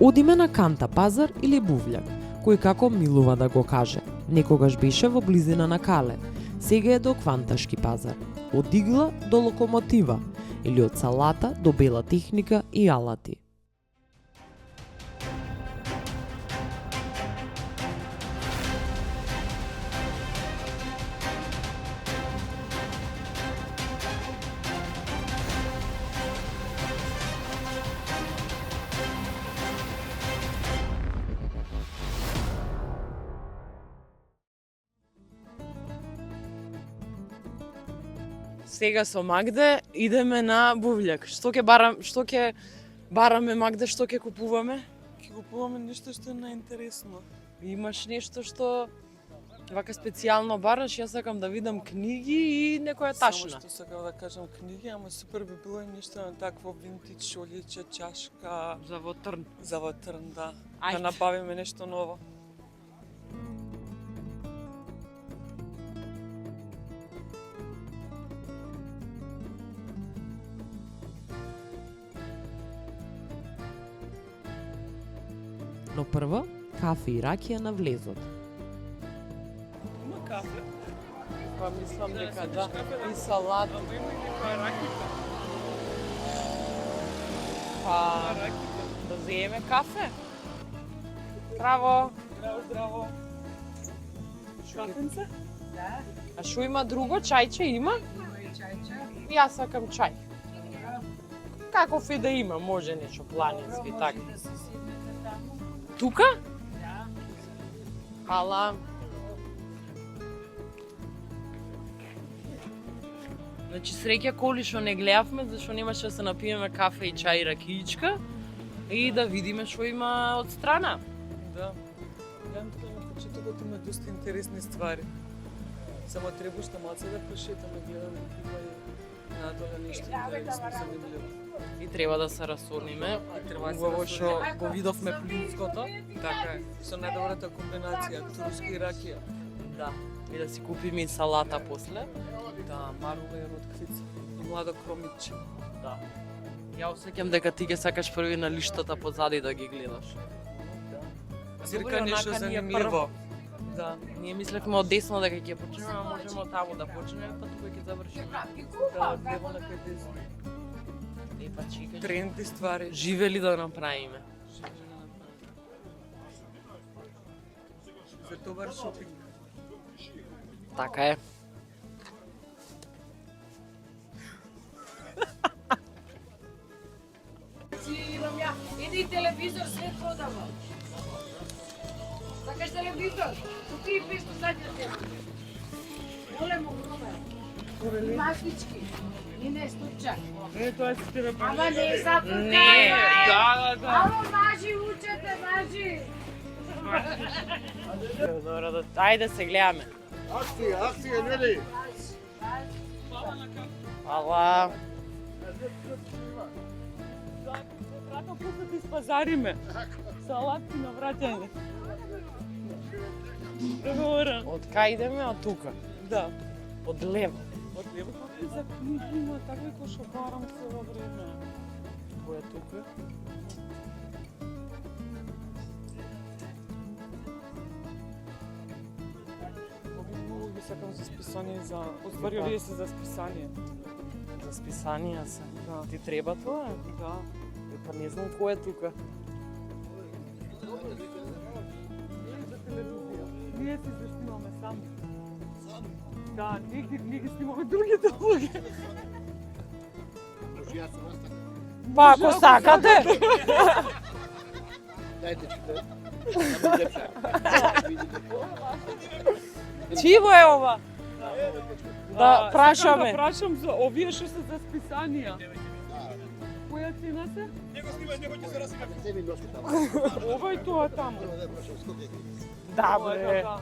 Одиме на Канта пазар или Бувљак, кој како милува да го каже. Некогаш беше во близина на Кале, сега е до Кванташки пазар. Од игла до локомотива или од салата до бела техника и алати. Сега со Магде идеме на Бувљак. Што ќе бараме Магде, што ќе купуваме? Ќе купуваме нешто што е наинтересно. Имаш нешто што вака специјално бараш? Јас сакам да видам книги и некоја ташна. Само што сакам да кажам книги, ама супер би било и нешто на такво винтидж шолјече, чашка. За во Трн. За во Трн, да. Ајде. Да набавиме нешто ново. Но прво, кафе и ракија на влезот. Има кафе. Па мислам дека да да. кафе, да. И салат. Ама има и некоја ракица. Па да земеме кафе. Браво. Здраво, здраво. Кафенце? А што има друго? Чајче има? Има и чајче. Јас сакам чај. Каков и да има, може нешто планински така. Може да се седнете таму. Тука? Да. Хала. Значи среќа коли што не гледавме, зашто немаше да се напиеме кафе и чај и ракиичка и да видиме што има од страна. Да. Гледам тука на почетокот има доста интересни ствари. Само треба што малце да прошетаме, гледаме има и надоле нешто интересно, занимљиво. И треба да се расониме. И треба да се Убаво што расониме. го видовме плинското. Така е, со најдобрата комбинација, турски и ракија. Да. И да си купиме и салата после. Да, марува е ротквица и младо кромиче. Да. Ја осеќам дека ти ќе сакаш први на лиштата позади да ги гледаш. Цирка Добро, нешто онака ние занимљиво. Да. Ние мислевме од десно дека ќе почнеме, а можеме од таму да почнеме, па тука ќе завршиме. Да, лево на кај десно. Е, па чекај. Тренди ствари. Живели да направиме. За добар шопинг. Така е. Имам ја. Иди телевизор свет продава. Сакаш телевизор? Купи 500 задњата. Голем огромен. Маснички. И не ступчак. Не, тоа се тебе Ама не е за Не, да. Ало, важи, учете, важи. Добро, да, ајде се гледаме. Акција, нели? Ала, Трато после ти спазариме. Салатки на враќање. Договорен. од кај идеме? Од тука. Да. Од лево. Од лево какви за книги има, такви кои што барам цело време. Кој е тука? Овие многу ги сакам за списание за... Оствари овие се за списание. За списанија се. Да. Ти треба тоа? Да. Е, па не знам кој е тука. За телевизија. Ние се снимаме сами. Да, ние ги снимаме другите луѓе. Може јас сум така. Па ако сакате. Дајте чите. Чиво е ова? Да прашаме. Да прашам за овие што се за списанија. Која цена се? Не ми носи таму. Ова и тоа таму. Да прашам сколько е. Да, Ова е, бре. да.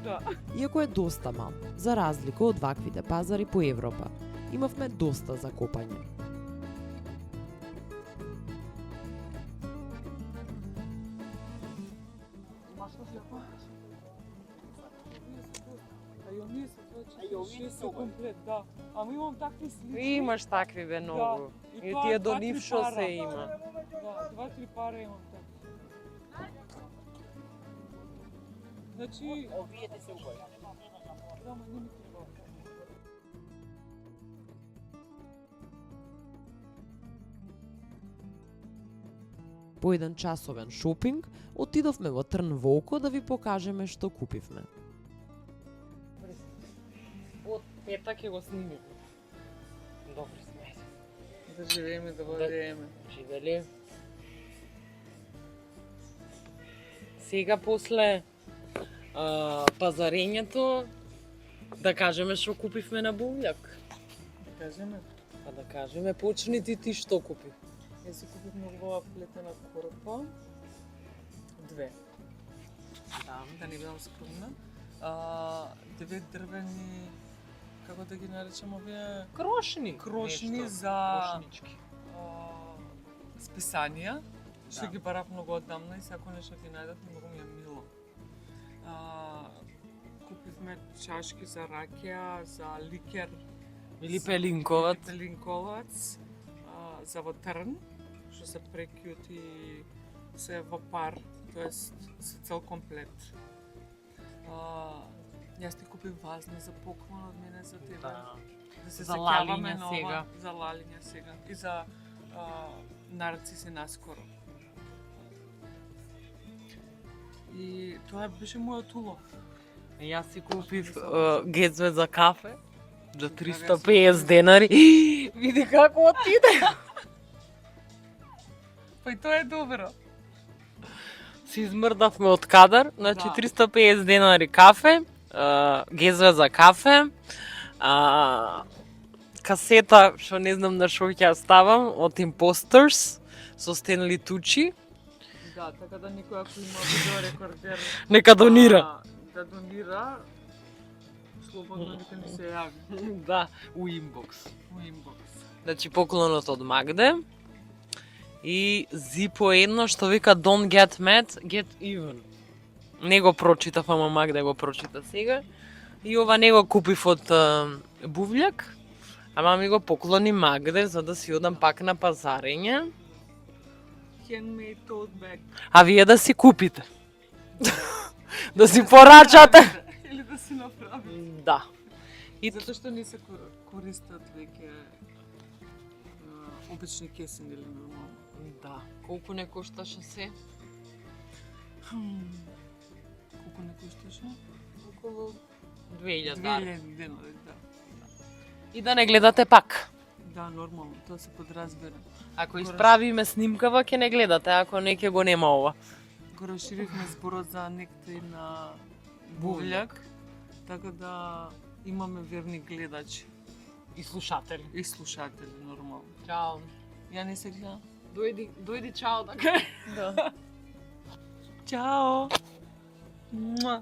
Да. Иако е доста мал, за разлика од ваквите пазари по Европа, имавме доста за копање. Машна се па. А и оние се тоа Шест се комплет, да. Ама имам такви слички. Имаш такви бе многу. И тоа тие до два-три нив што пара. се има. Да, 2-3 пара имам такви. Значи... Овиете се убави. Да, ма не ми треба. По еден часовен шопинг, отидовме во Трн во Око да ви покажеме што купивме. Од петак ќе го снимиме. Добри сме. Да живееме, да владееме. Живели. Сега после пазарењето да кажеме што купивме на Бувљак. Да кажеме. Па да кажеме, почни ти што купи. Јас си купив многу убава плетена корпа. 2. Да не бидам скромна. 9 дрвени, како да ги наречам овие, Крошни. крошни нешто, за крошнички. списанија, што Да. ги барав многу одамна и секој нешто ги најдов, многу ми е мило. Купивме чашки за ракија, за ликер, Или пелинковаc. пелинковац, за во Трн, што се прекјут и се во пар, тоест се цел комплет. Јас ти купив вазна за поклон од мене за тебе. Да. Да се За сеќаваме лалиња на ова, сега. За лалиња сега. И за нарциси наскоро. И тоа беше мојот улов. Јас си купив Nisam гецве за кафе за 350 денари. Види како отиде. Па и тоа е добро. Си измрдавме од кадар, значи Да. 350 денари кафе, гезве за кафе, касета, што не знам на што ќе ја ставам, од Imposters, со Стенли Тучи, Да, така да никој ако има видеорекордер нека донира. да донира, слободно нека ни се јави Да, у инбокс. у инбокс. Значи поклонот од Магде. И Зипо едно што вика Don't get mad, get even. Не го прочитав, ама Магда го прочита сега. И ова не го купив од Бувљак, ама ми го поклони Магде за да си одам пак на пазарење. Handmade tote bag. А вие да си купите. Да си порачате. Или да си направи. Да. И Затоа што не се користат веќе обични кесени или нормално. да, колку не кошташе се? Колку не кошташе? Околу 2000 2000 денари, да. И да не гледате пак. Да, нормално, тоа се подразбира. Ако исправиме снимкава, ќе не гледате, ако не ќе го нема ова. Го расширивме зборот за нектари на Бувљак, така да имаме верни гледачи И слушатели. и слушатели нормално. Чао. Ја не се гледам. Дојди чао така. Да. Чао. Муа.